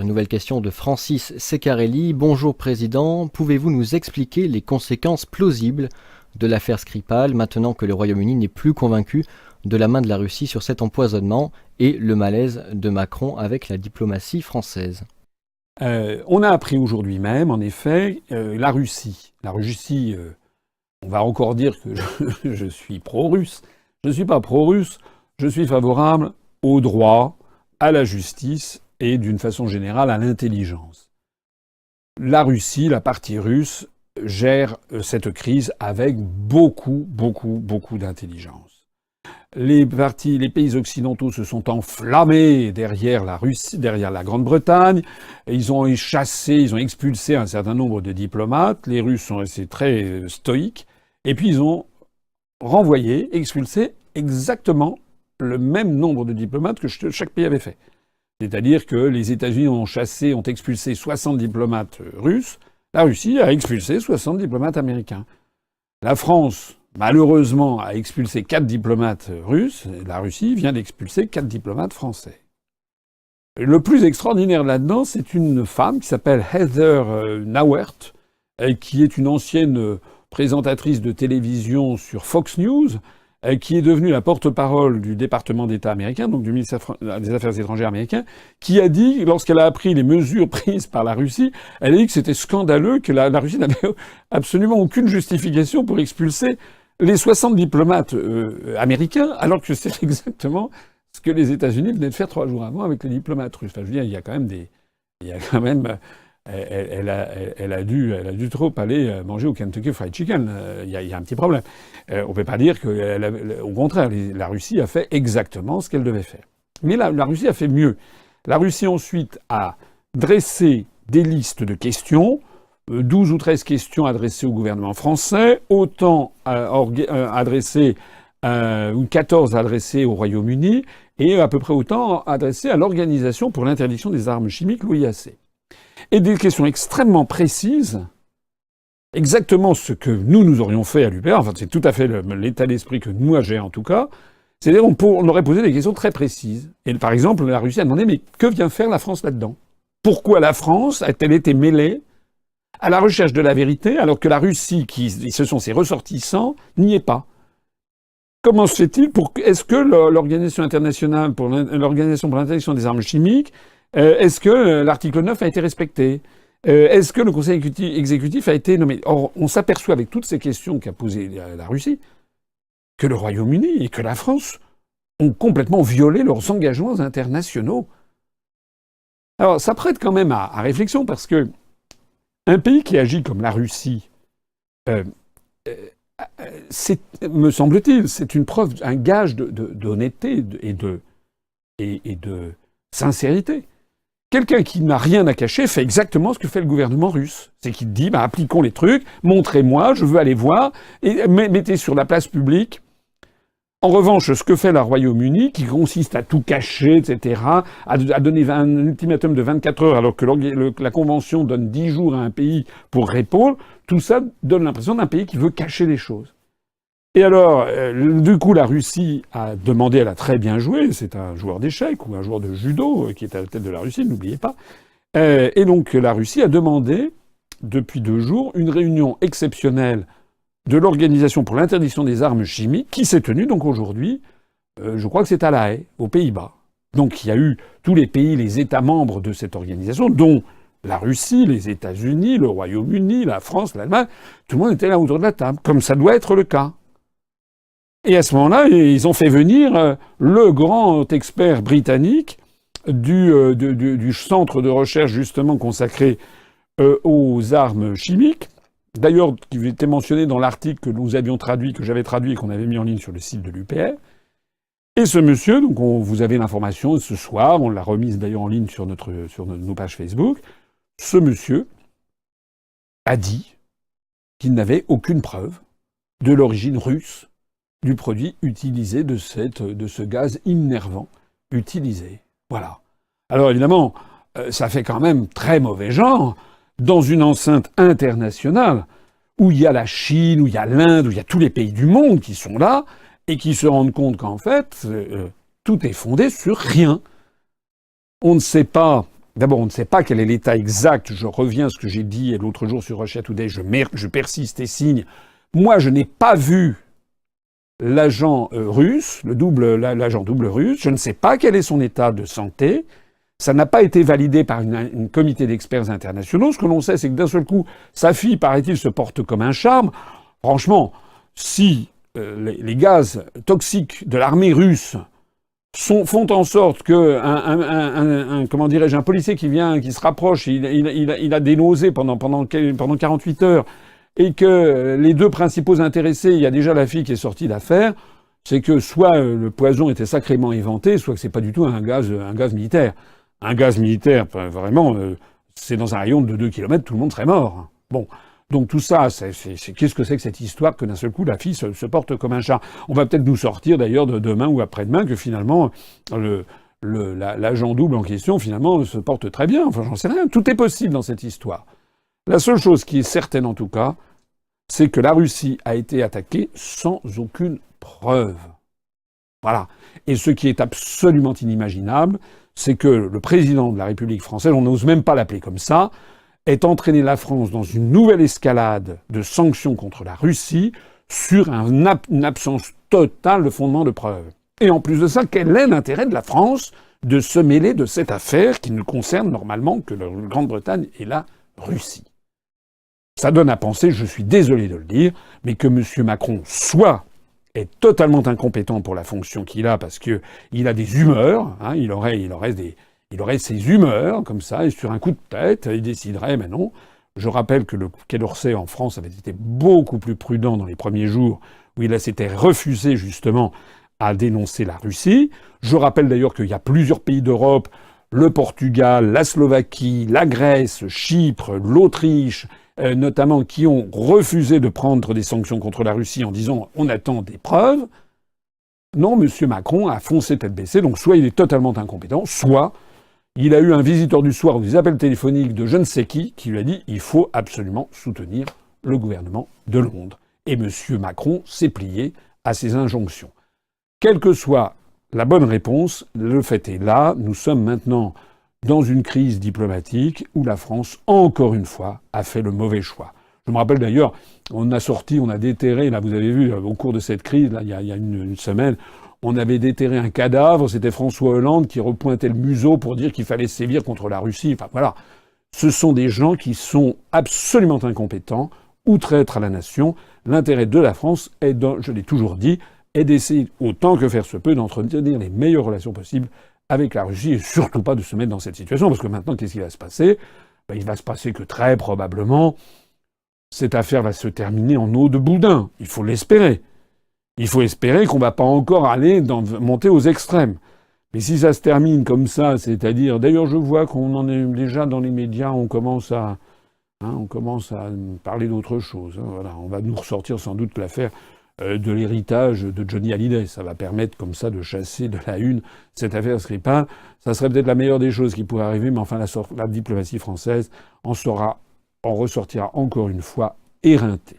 Une nouvelle question de Francis Ceccarelli. Bonjour Président, pouvez-vous nous expliquer les conséquences plausibles de l'affaire Skripal maintenant que le Royaume-Uni n'est plus convaincu de la main de la Russie sur cet empoisonnement et le malaise de Macron avec la diplomatie française? On a appris aujourd'hui même, en effet, la Russie. La Russie, on va encore dire que je suis pro-russe. Je ne suis pas pro-russe, je suis favorable au droit, à la justice et d'une façon générale à l'intelligence. La Russie, la partie russe, gère cette crise avec beaucoup d'intelligence. Les pays occidentaux se sont enflammés derrière la Russie, derrière la Grande-Bretagne. Ils ont expulsé un certain nombre de diplomates. Les Russes sont restés très stoïques. Et puis ils ont renvoyé, expulsé exactement le même nombre de diplomates que chaque pays avait fait. C'est-à-dire que les États-Unis ont expulsé 60 diplomates russes. La Russie a expulsé 60 diplomates américains. La France, malheureusement, a expulsé 4 diplomates russes. La Russie vient d'expulser 4 diplomates français. Le plus extraordinaire là-dedans, c'est une femme qui s'appelle Heather Nauert, qui est une ancienne présentatrice de télévision sur Fox News, qui est devenue la porte-parole du département d'État américain, donc du ministère des Affaires étrangères américain, qui a dit, lorsqu'elle a appris les mesures prises par la Russie, elle a dit que c'était scandaleux, que la Russie n'avait absolument aucune justification pour expulser les 60 diplomates américains, alors que c'est exactement ce que les États-Unis venaient de faire 3 jours avant avec les diplomates russes. Enfin, je veux dire, il y a quand même elle a dû trop aller manger au Kentucky Fried Chicken. Il y a un petit problème. On peut pas dire au contraire, la Russie a fait exactement ce qu'elle devait faire. Mais la Russie a fait mieux. La Russie ensuite a dressé des listes de questions, 12 ou 13 questions adressées au gouvernement français, autant adressées, ou 14 adressées au Royaume-Uni, et à peu près autant adressées à l'Organisation pour l'interdiction des armes chimiques, l'OIAC. Et des questions extrêmement précises, exactement ce que nous aurions fait à l'UPR, enfin c'est tout à fait l'état d'esprit que moi j'ai en tout cas, c'est-à-dire on aurait posé des questions très précises. Et par exemple, la Russie a demandé, mais que vient faire la France là-dedans? Pourquoi la France a-t-elle été mêlée à la recherche de la vérité, alors que la Russie, ce sont ses ressortissants, n'y est pas? Comment se fait-il est-ce que l'Organisation internationale l'Organisation pour l'interdiction des armes chimiques, est-ce que l'article 9 a été respecté? Est-ce que le Conseil exécutif a été nommé? Or, on s'aperçoit avec toutes ces questions qu'a posées la Russie que le Royaume-Uni et que la France ont complètement violé leurs engagements internationaux. Alors, ça prête quand même à réflexion parce que un pays qui agit comme la Russie, me semble-t-il, c'est une preuve, un gage d'honnêteté et de sincérité. Quelqu'un qui n'a rien à cacher fait exactement ce que fait le gouvernement russe. C'est qu'il dit, appliquons les trucs, montrez-moi, je veux aller voir, et mettez sur la place publique. En revanche, ce que fait le Royaume-Uni, qui consiste à tout cacher, etc., à donner un ultimatum de 24 heures, alors que la Convention donne 10 jours à un pays pour répondre, tout ça donne l'impression d'un pays qui veut cacher les choses. Et alors, du coup, la Russie a demandé, elle a très bien joué, c'est un joueur d'échecs ou un joueur de judo qui est à la tête de la Russie, n'oubliez pas. Et donc, la Russie a demandé, depuis 2 jours, une réunion exceptionnelle de l'Organisation pour l'interdiction des armes chimiques, qui s'est tenue donc aujourd'hui, je crois que c'est à La Haye, aux Pays-Bas. Donc, il y a eu tous les pays, les États membres de cette organisation, dont la Russie, les États-Unis, le Royaume-Uni, la France, l'Allemagne, tout le monde était là autour de la table, comme ça doit être le cas. Et à ce moment-là, ils ont fait venir le grand expert britannique du centre de recherche justement consacré aux armes chimiques, d'ailleurs qui était mentionné dans l'article que nous avions traduit, que j'avais traduit et qu'on avait mis en ligne sur le site de l'UPR. Et ce monsieur, donc vous avez l'information ce soir, on l'a remise d'ailleurs en ligne sur nos pages Facebook, ce monsieur a dit qu'il n'avait aucune preuve de l'origine russe du produit utilisé, de ce gaz innervant utilisé. Voilà. Alors évidemment, ça fait quand même très mauvais genre dans une enceinte internationale où il y a la Chine, où il y a l'Inde, où il y a tous les pays du monde qui sont là et qui se rendent compte qu'en fait, tout est fondé sur rien. On ne sait pas D'abord, on ne sait pas quel est l'état exact. Je reviens à ce que j'ai dit l'autre jour sur Russia Today. Je persiste et signe. Moi, je n'ai pas vu l'agent russe, l'agent double russe. Je ne sais pas quel est son état de santé. Ça n'a pas été validé par une comité d'experts internationaux. Ce que l'on sait, c'est que d'un seul coup, sa fille, paraît-il, se porte comme un charme. Franchement, si les gaz toxiques de l'armée russe font en sorte que comment dirais-je, un policier qui se rapproche, il a des nausées pendant 48 heures, et que les deux principaux intéressés, il y a déjà la fille qui est sortie d'affaire, c'est que soit le poison était sacrément éventé, soit que c'est pas du tout un gaz militaire. Un gaz militaire, vraiment, c'est dans un rayon de 2 kilomètres, tout le monde serait mort. Bon. Donc tout ça, qu'est-ce que c'est que cette histoire que d'un seul coup la fille se porte comme un chat? On va peut-être nous sortir d'ailleurs de demain ou après-demain que finalement l'agent double en question finalement se porte très bien. Enfin, j'en sais rien. Tout est possible dans cette histoire. La seule chose qui est certaine en tout cas, c'est que la Russie a été attaquée sans aucune preuve. Voilà. Et ce qui est absolument inimaginable, c'est que le président de la République française, on n'ose même pas l'appeler comme ça, ait entraîné la France dans une nouvelle escalade de sanctions contre la Russie sur une absence totale de fondement de preuve. Et en plus de ça, quel est l'intérêt de la France de se mêler de cette affaire qui ne concerne normalement que la Grande-Bretagne et la Russie? Ça donne à penser, je suis désolé de le dire, mais que M. Macron soit est totalement incompétent pour la fonction qu'il a parce que il a des humeurs, hein, il aurait ses humeurs, comme ça, et sur un coup de tête, il déciderait, mais non. Je rappelle que le Quai d'Orsay, en France, avait été beaucoup plus prudent dans les premiers jours, où il s'était refusé, justement, à dénoncer la Russie. Je rappelle d'ailleurs qu'il y a plusieurs pays d'Europe, le Portugal, la Slovaquie, la Grèce, Chypre, l'Autriche, notamment, qui ont refusé de prendre des sanctions contre la Russie en disant « on attend des preuves ». Non, M. Macron a foncé tête baissée, donc soit il est totalement incompétent, soit il a eu un visiteur du soir ou des appels téléphoniques de je ne sais qui lui a dit « il faut absolument soutenir le gouvernement de Londres ». Et M. Macron s'est plié à ces injonctions. Quelle que soit la bonne réponse, le fait est là, nous sommes maintenant dans une crise diplomatique où la France, encore une fois, a fait le mauvais choix. Je me rappelle d'ailleurs, on a déterré, là vous avez vu, au cours de cette crise, là, il y a une semaine, on avait déterré un cadavre, c'était François Hollande qui repointait le museau pour dire qu'il fallait sévir contre la Russie. Enfin voilà, ce sont des gens qui sont absolument incompétents ou traîtres à la nation. L'intérêt de la France est, je l'ai toujours dit, est d'essayer, autant que faire se peut, d'entretenir les meilleures relations possibles avec la Russie et surtout pas de se mettre dans cette situation. Parce que maintenant, qu'est-ce qui va se passer? Il va se passer que très probablement, cette affaire va se terminer en eau de boudin. Il faut l'espérer. Il faut espérer qu'on va pas encore monter aux extrêmes. Mais si ça se termine comme ça, c'est-à-dire... D'ailleurs, je vois qu'on en est déjà dans les médias, on commence à parler d'autre chose. Voilà. On va nous ressortir sans doute l'affaire de l'héritage de Johnny Hallyday. Ça va permettre comme ça de chasser de la une cette affaire Skripal. Ça serait peut-être la meilleure des choses qui pourrait arriver, mais enfin la diplomatie française en ressortira encore une fois éreintée.